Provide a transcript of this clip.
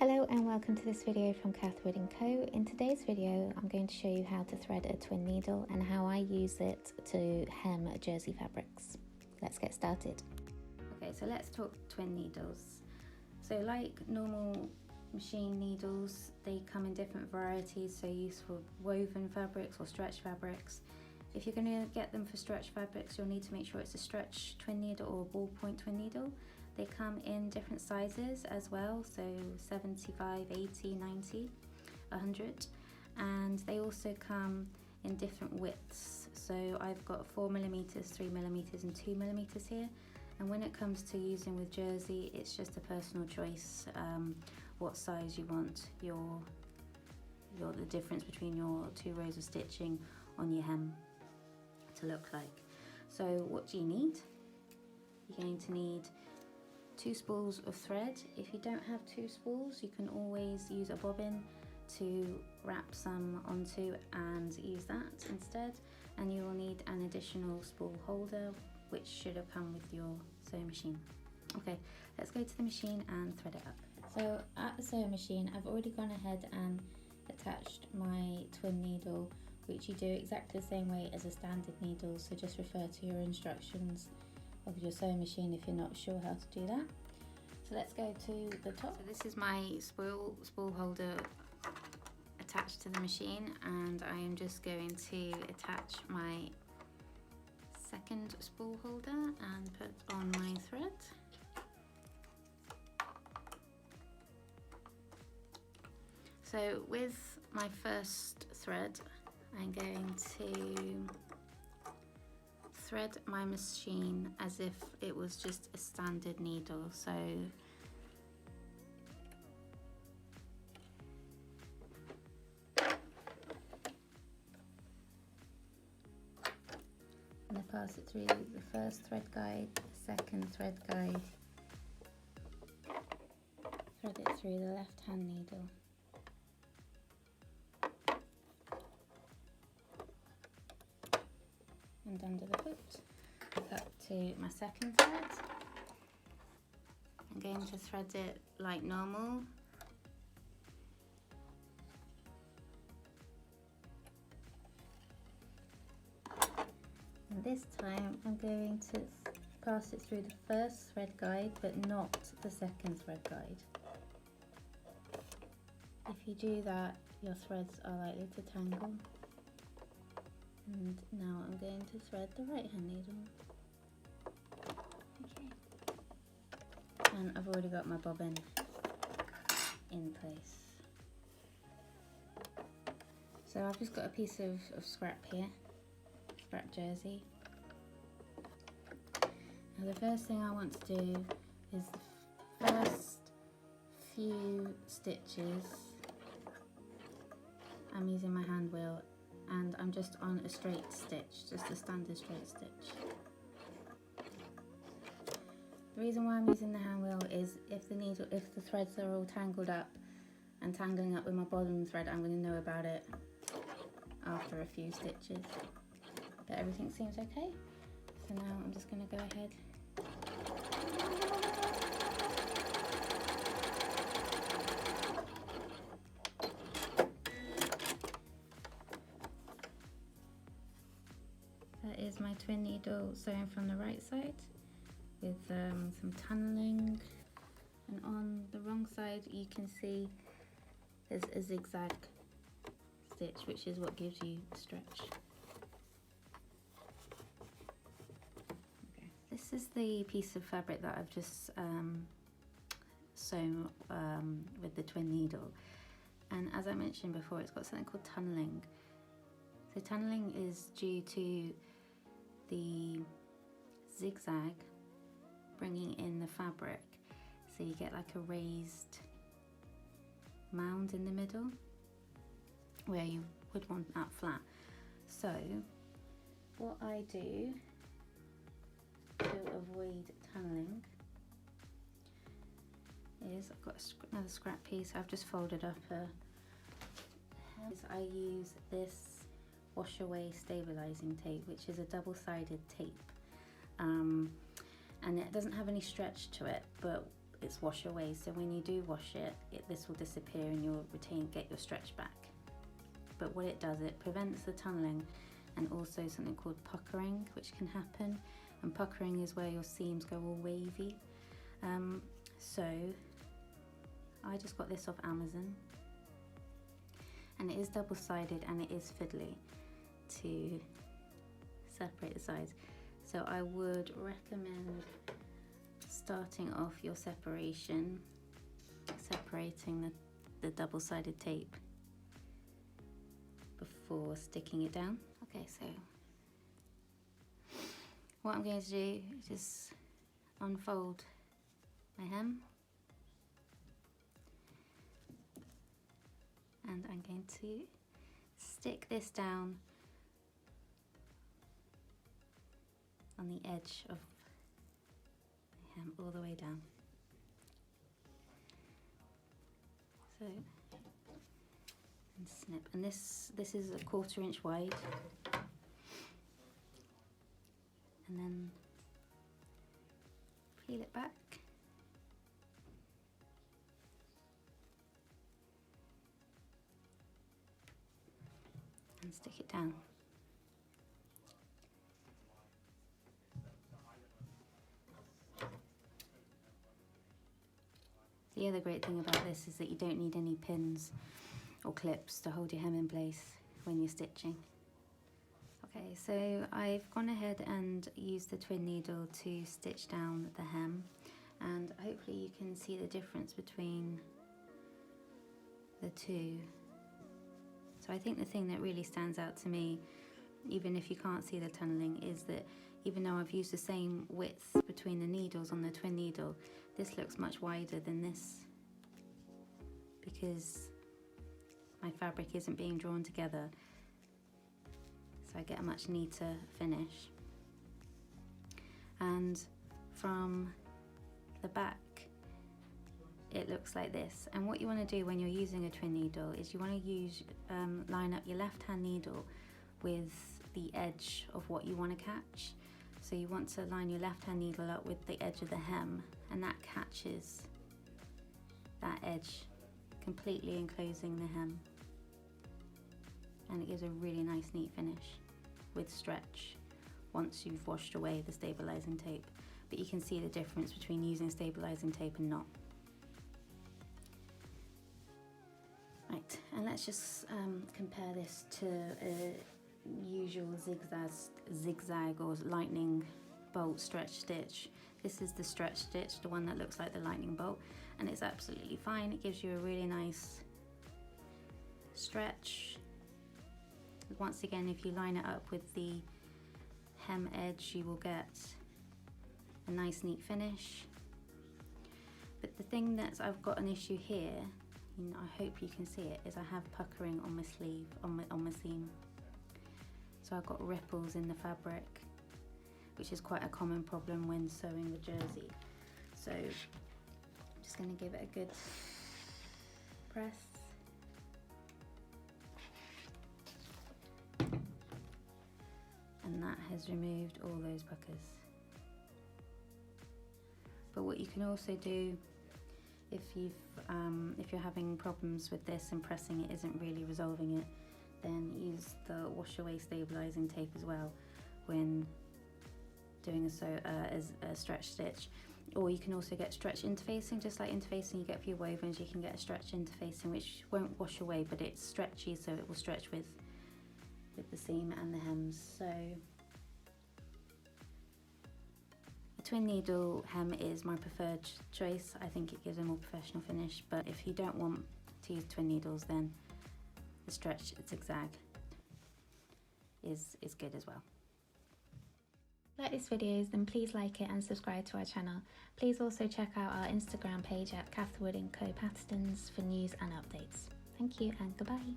Hello and welcome to this video from Catherwood&Co. In today's video I'm going to show you how to thread a twin needle and how I use it to hem jersey fabrics. Let's get started. Okay, so let's talk twin needles. So like normal machine needles, they come in different varieties, so used for woven fabrics or stretch fabrics. If you're going to get them for stretch fabrics, you'll need to make sure it's a stretch twin needle or a ballpoint twin needle. They come in different sizes as well, so 75, 80, 90, 100, and they also come in different widths. So I've got 4mm, 3mm and 2mm here, and when it comes to using with jersey, it's just a personal choice what size you want the difference between your two rows of stitching on your hem to look like. So what do you need? You're going to need 2 spools of thread. If you don't have 2 spools, you can always use a bobbin to wrap some onto and use that instead. And you will need an additional spool holder, which should have come with your sewing machine. Okay, let's go to the machine and thread it up. So at the sewing machine, I've already gone ahead and attached my twin needle, which you do exactly the same way as a standard needle, so just refer to your instructions of your sewing machine if you're not sure how to do that. So let's go to the top. So this is my spool holder attached to the machine, and I am just going to attach my second spool holder and put on my thread. So with my first thread, I'm going to thread my machine as if it was just a standard needle. So and I pass it through the first thread guide, the second thread guide, thread it through the left hand needle, and under the hook up to my second thread. I'm going to thread it like normal. And this time I'm going to pass it through the first thread guide but not the second thread guide. If you do that, your threads are likely to tangle. And now I'm going to thread the right hand needle. Okay. And I've already got my bobbin in place. So I've just got a piece of scrap here, scrap jersey. Now the first thing I want to do is the first few stitches, I'm using my hand wheel, and I'm just on a straight stitch, just a standard straight stitch. The reason why I'm using the hand wheel is if the threads are all tangled up and tangling up with my bottom thread, I'm going to know about it after a few stitches. But everything seems okay, so now I'm just going to go ahead . That is my twin needle sewn from the right side with some tunneling, and on the wrong side you can see there's a zigzag stitch, which is what gives you stretch. Okay. This is the piece of fabric that I've just sewn with the twin needle, and as I mentioned before, it's got something called tunneling. So tunneling is due to the zigzag bringing in the fabric, so you get like a raised mound in the middle where you would want that flat. So what I do to avoid tunneling is, I've got another scrap piece I've just folded up I use this wash away stabilising tape, which is a double-sided tape, and it doesn't have any stretch to it, but it's wash away, so when you do wash it, this will disappear and you'll get your stretch back. But what it does, it prevents the tunneling and also something called puckering, which can happen. And puckering is where your seams go all wavy. So I just got this off Amazon, and it is double-sided and it is fiddly to separate the sides. So I would recommend starting off your separation, separating the double-sided tape before sticking it down. Okay, so what I'm going to do is just unfold my hem, and I'm going to stick this down on the edge of my hem all the way down. So, and snip, and this is a 1/4 inch wide, and then peel it back. And stick it down. The other great thing about this is that you don't need any pins or clips to hold your hem in place when you're stitching. Okay, so I've gone ahead and used the twin needle to stitch down the hem, and hopefully you can see the difference between the two. So I think the thing that really stands out to me, even if you can't see the tunneling, is that even though I've used the same width between the needles on the twin needle, this looks much wider than this because my fabric isn't being drawn together. So I get a much neater finish. And from the back, it looks like this. And what you want to do when you're using a twin needle is you want to line up your left hand needle with the edge of what you want to catch. So you want to line your left hand needle up with the edge of the hem, and that catches that edge, completely enclosing the hem. And it gives a really nice neat finish with stretch once you've washed away the stabilising tape. But you can see the difference between using stabilising tape and not. Right, and let's just compare this to a usual zigzag or lightning bolt stretch stitch. This is the stretch stitch, the one that looks like the lightning bolt, and it's absolutely fine. It gives you a really nice stretch. Once again, if you line it up with the hem edge, you will get a nice neat finish. But the thing that I've got an issue here, and I hope you can see it, is I have puckering on my sleeve, on my seam. So I've got ripples in the fabric, which is quite a common problem when sewing the jersey. So I'm just going to give it a good press. And that has removed all those puckers. But what you can also do, if you're having problems with this and pressing it isn't really resolving it, then use the wash away stabilising tape as well when doing a stretch stitch. Or you can also get stretch interfacing, just like interfacing you get for your wovens. You can get a stretch interfacing which won't wash away, but it's stretchy, so it will stretch with the seam and the hems. So a twin needle hem is my preferred choice. I think it gives a more professional finish, but if you don't want to use twin needles, then the stretch zigzag is good as well. Like this video, then please like it and subscribe to our channel. Please also check out our Instagram page at Catherwood&Co Patterns for news and updates. Thank you and goodbye.